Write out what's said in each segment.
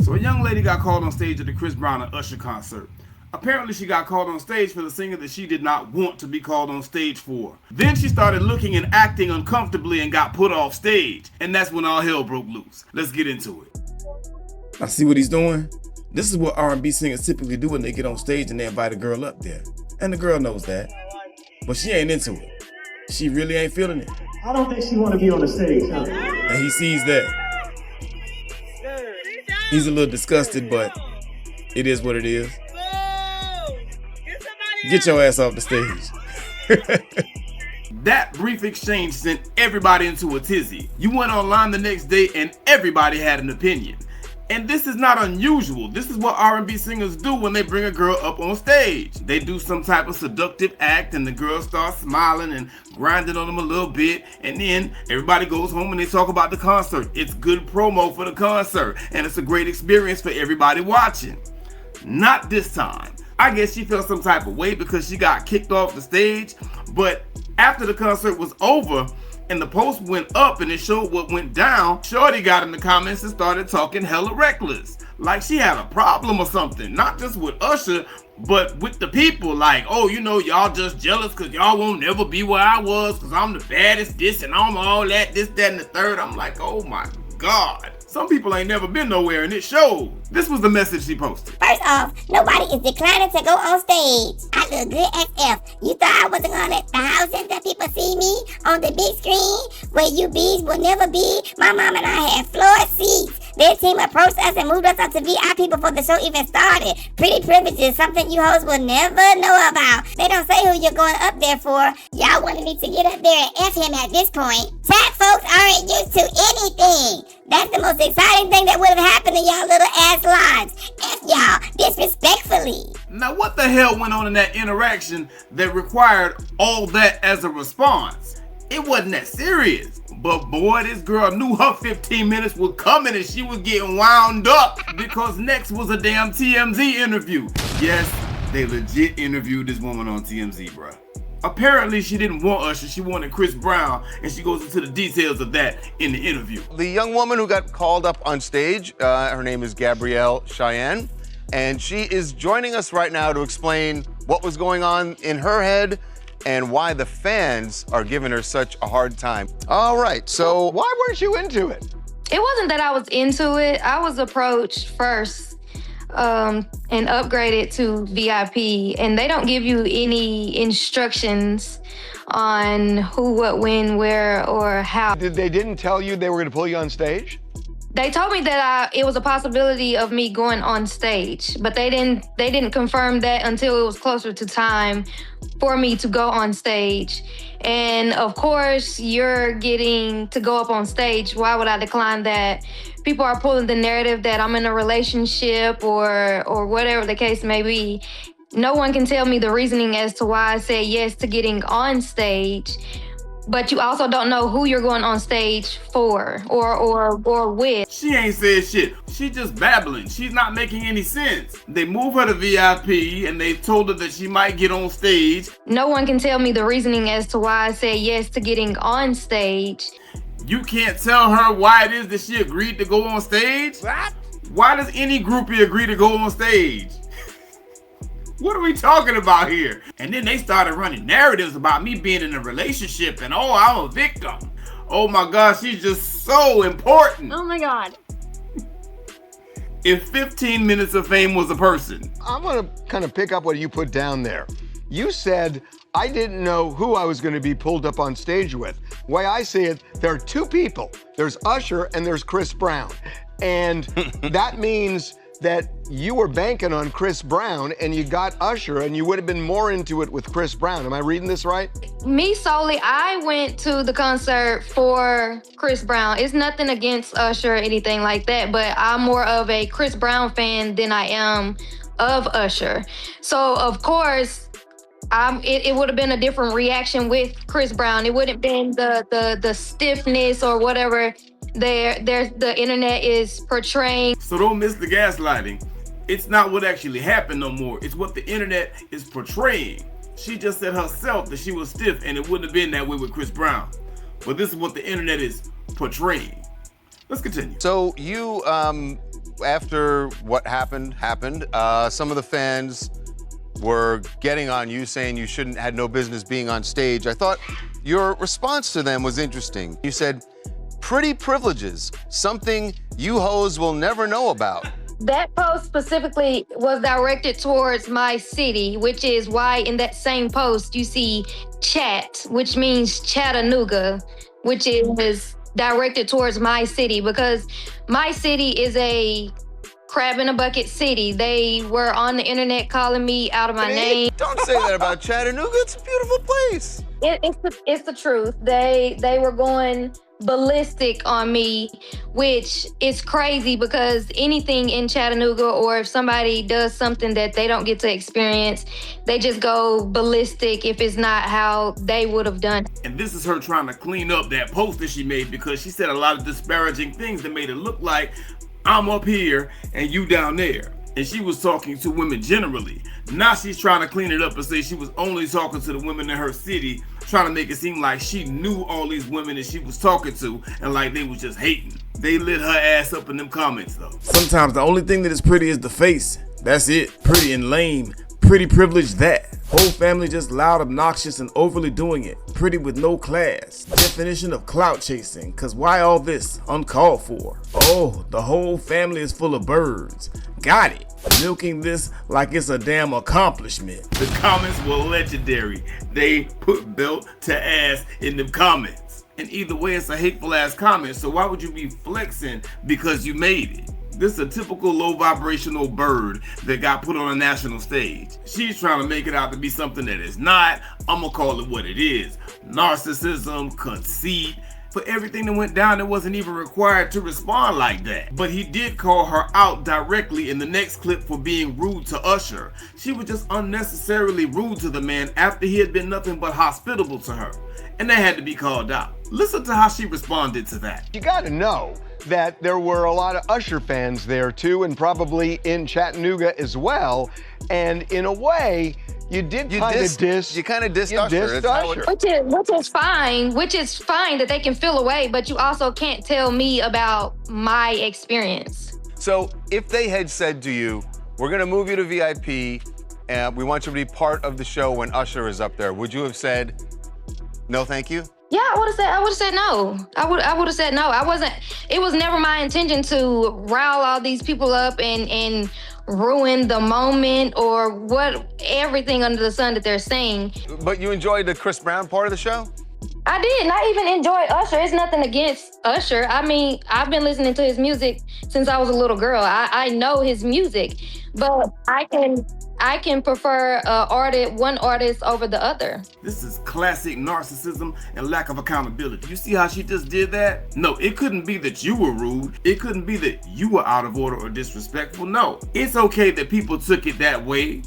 So a young lady got called on stage at the Chris Brown and Usher concert. Apparently she got called on stage for the singer that she did not want to be called on stage for. Then she started looking and acting uncomfortably and got put off stage. And that's when all hell broke loose. Let's get into it. I see what he's doing. This is what R&B singers typically do when they get on stage and they invite a girl up there. And the girl knows that. But she ain't into it. She really ain't feeling it. I don't think she want to be on the stage, huh? And he sees that. He's a little disgusted, but it is what it is. Get your ass off the stage. That brief exchange sent everybody into a tizzy. You went online the next day and everybody had an opinion. And this is not unusual. This is what R&B singers do when they bring a girl up on stage. They do some type of seductive act and the girl starts smiling and grinding on them a little bit, and then everybody goes home and they talk about the concert. It's good promo for the concert and it's a great experience for everybody watching. Not this time. I guess she felt some type of way because she got kicked off the stage, but after the concert was over and the post went up and it showed what went down, Shorty got in the comments and started talking hella reckless. Like she had a problem or something. Not just with Usher, but with the people. Like, oh, you know, y'all just jealous because y'all won't never be where I was because I'm the baddest, this and I'm all that, this, that, and the third. I'm like, oh my God. Some people ain't never been nowhere and it showed. This was the message she posted. First off, nobody is declining to go on stage. I look good as F. You thought I wasn't gonna let the houses that people see me on the big screen where you bees will never be? My mom and I had floor seats. Their team approached us and moved us up to VIP before the show even started. Pretty privileges, something you hoes will never know about. They don't say who you're going up there for. Y'all wanted me to get up there and F him at this point. Tap folks aren't used to anything. That's the most exciting thing that would have happened in y'all little ass lives. F y'all, disrespectfully. Now what the hell went on in that interaction that required all that as a response? It wasn't that serious. But boy, this girl knew her 15 minutes was coming and she was getting wound up because next was a damn TMZ interview. Yes, they legit interviewed this woman on TMZ, bruh. Apparently she didn't want Usher, she wanted Chris Brown, and she goes into the details of that in the interview. The young woman who got called up on stage, her name is Gabrielle Cheyenne, and she is joining us right now to explain what was going on in her head and why the fans are giving her such a hard time. All right, so why weren't you into it? It wasn't that I was into it. I was approached first and upgraded to VIP, and they don't give you any instructions on who, what, when, where, or how. They didn't tell you they were gonna pull you on stage? They told me that it was a possibility of me going on stage, but they didn't confirm that until it was closer to time for me to go on stage. And of course, you're getting to go up on stage. Why would I decline that? People are pulling the narrative that I'm in a relationship or whatever the case may be. No one can tell me the reasoning as to why I said yes to getting on stage. But you also don't know who you're going on stage for or with. She ain't said shit. She just babbling. She's not making any sense. They move her to VIP and they told her that she might get on stage. No one can tell me the reasoning as to why I said yes to getting on stage. You can't tell her why it is that she agreed to go on stage? What? Why does any groupie agree to go on stage? What are we talking about here? And then they started running narratives about me being in a relationship and oh, I'm a victim. Oh my God, she's just so important. Oh my God. If 15 minutes of fame was a person. I'm gonna kind of pick up what you put down there. You said, I didn't know who I was gonna be pulled up on stage with. The way I see it, there are two people. There's Usher and there's Chris Brown. And that means that you were banking on Chris Brown and you got Usher and you would have been more into it with Chris Brown. Am I reading this right? Me solely, I went to the concert for Chris Brown. It's nothing against Usher or anything like that, but I'm more of a Chris Brown fan than I am of Usher. So of course, it would have been a different reaction with Chris Brown. It wouldn't have been the stiffness or whatever the internet is portraying. So don't miss the gaslighting. It's not what actually happened no more. It's what the internet is portraying. She just said herself that she was stiff and it wouldn't have been that way with Chris Brown. But this is what the internet is portraying. Let's continue. So you after what happened, some of the fans were getting on you, saying you had no business being on stage. I thought your response to them was interesting. You said, "Pretty privileges, something you hoes will never know about." That post specifically was directed towards my city, which is why in that same post you see chat, which means Chattanooga, which is directed towards my city because my city is a crab in a bucket city. They were on the internet calling me out of my name. Don't say that about Chattanooga. It's a beautiful place. It's the truth. They were going ballistic on me, which is crazy because anything in Chattanooga, or if somebody does something that they don't get to experience, they just go ballistic if it's not how they would have done. And this is her trying to clean up that post that she made because she said a lot of disparaging things that made it look like I'm up here and you down there. And she was talking to women generally. Now she's trying to clean it up and say she was only talking to the women in her city, trying to make it seem like she knew all these women that she was talking to and like they was just hating. They lit her ass up in them comments though. Sometimes the only thing that is pretty is the face. That's it. Pretty and lame. Pretty privileged that. Whole family just loud, obnoxious, and overly doing it. Pretty with no class. Definition of clout chasing. Cause why all this? Uncalled for. Oh, the whole family is full of birds. Got it. Milking this like it's a damn accomplishment. The comments were legendary. They put belt to ass in them comments. And either way, it's a hateful ass comment. So why would you be flexing because you made it? This is a typical low vibrational bird that got put on a national stage. She's trying to make it out to be something that it's not. I'm gonna call it what it is. Narcissism, conceit. For everything that went down, it wasn't even required to respond like that. But he did call her out directly in the next clip for being rude to Usher. She was just unnecessarily rude to the man after he had been nothing but hospitable to her. And that had to be called out. Listen to how she responded to that. You gotta know that there were a lot of Usher fans there too, and probably in Chattanooga as well. And in a way, you kind of dissed Usher. Which is fine that they can feel away, but you also can't tell me about my experience. So if they had said to you, "We're gonna move you to VIP and we want you to be part of the show when Usher is up there," would you have said, "No, thank you"? Yeah, I would have said no. I would have said no. It was never my intention to rile all these people up and ruin the moment or everything under the sun that they're saying. But you enjoyed the Chris Brown part of the show? I did. I even enjoyed Usher. It's nothing against Usher. I mean, I've been listening to his music since I was a little girl. I know his music, but I can prefer one artist over the other. This is classic narcissism and lack of accountability. You see how she just did that? No, it couldn't be that you were rude. It couldn't be that you were out of order or disrespectful. No, it's okay that people took it that way,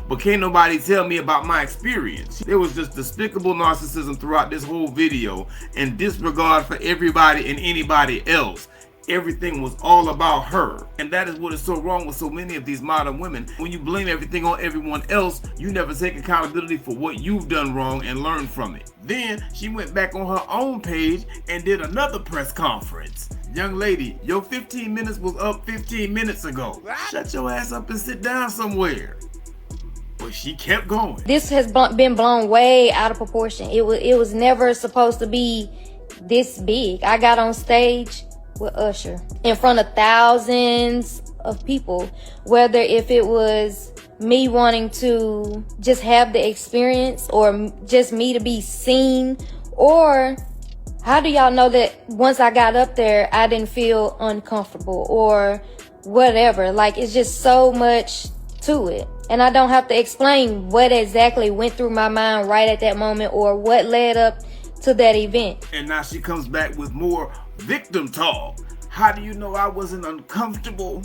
but can't nobody tell me about my experience. There was just despicable narcissism throughout this whole video and disregard for everybody and anybody else. Everything was all about her. And that is what is so wrong with so many of these modern women. When you blame everything on everyone else, you never take accountability for what you've done wrong and learn from it. Then she went back on her own page and did another press conference. Young lady, your 15 minutes was up 15 minutes ago. Shut your ass up and sit down somewhere. But she kept going. This has been blown way out of proportion. It was never supposed to be this big. I got on stage with Usher in front of thousands of people, whether if it was me wanting to just have the experience or just me to be seen, or how do y'all know that once I got up there I didn't feel uncomfortable or whatever? Like, it's just so much to it, and I don't have to explain what exactly went through my mind right at that moment or what led up to that event. And now she comes back with more victim talk. How do you know I wasn't uncomfortable?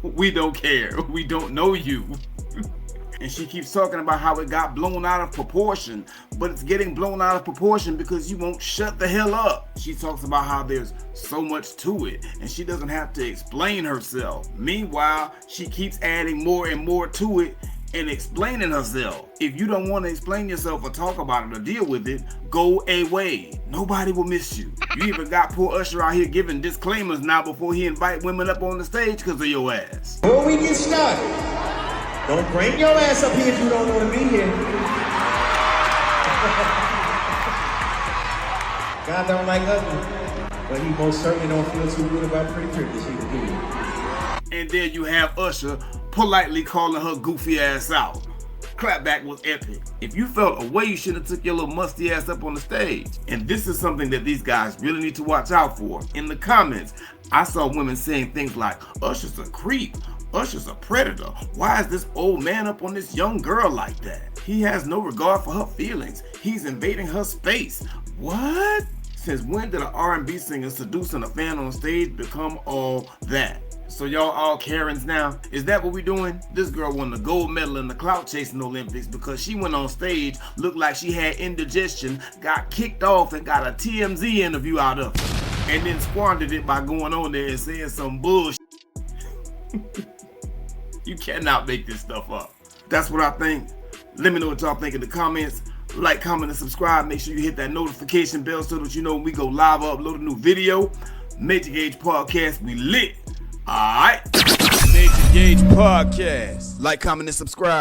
We don't care. We don't know you. And she keeps talking about how it got blown out of proportion, but it's getting blown out of proportion because you won't shut the hell up. She talks about how there's so much to it and she doesn't have to explain herself. Meanwhile, she keeps adding more and more to it and explaining herself. If you don't want to explain yourself or talk about it or deal with it, go away. Nobody will miss you. You even got poor Usher out here giving disclaimers now before he invite women up on the stage because of your ass. Before we get started, don't bring your ass up here if you don't want to be here. God don't like ugly, but he most certainly don't feel too good about pretty privilege either. And then you have Usher politely calling her goofy ass out. Clapback was epic. If you felt a way, you should have took your little musty ass up on the stage. And this is something that these guys really need to watch out for. In the comments, I saw women saying things like, Usher's a creep, Usher's a predator. Why is this old man up on this young girl like that? He has no regard for her feelings. He's invading her space. What? Since when did an R&B singer seducing a fan on stage become all that? So y'all all Karens now? Is that what we doing? This girl won the gold medal in the clout chasing Olympics because she went on stage, looked like she had indigestion, got kicked off and got a TMZ interview out of her, and then squandered it by going on there and saying some bullshit. You cannot make this stuff up. That's what I think. Let me know what y'all think in the comments. Like, comment, and subscribe. Make sure you hit that notification bell so that you know when we go live or upload a new video. Major Gauge Podcast, we lit. Alright. Major Gauge Podcast. Like, comment, and subscribe.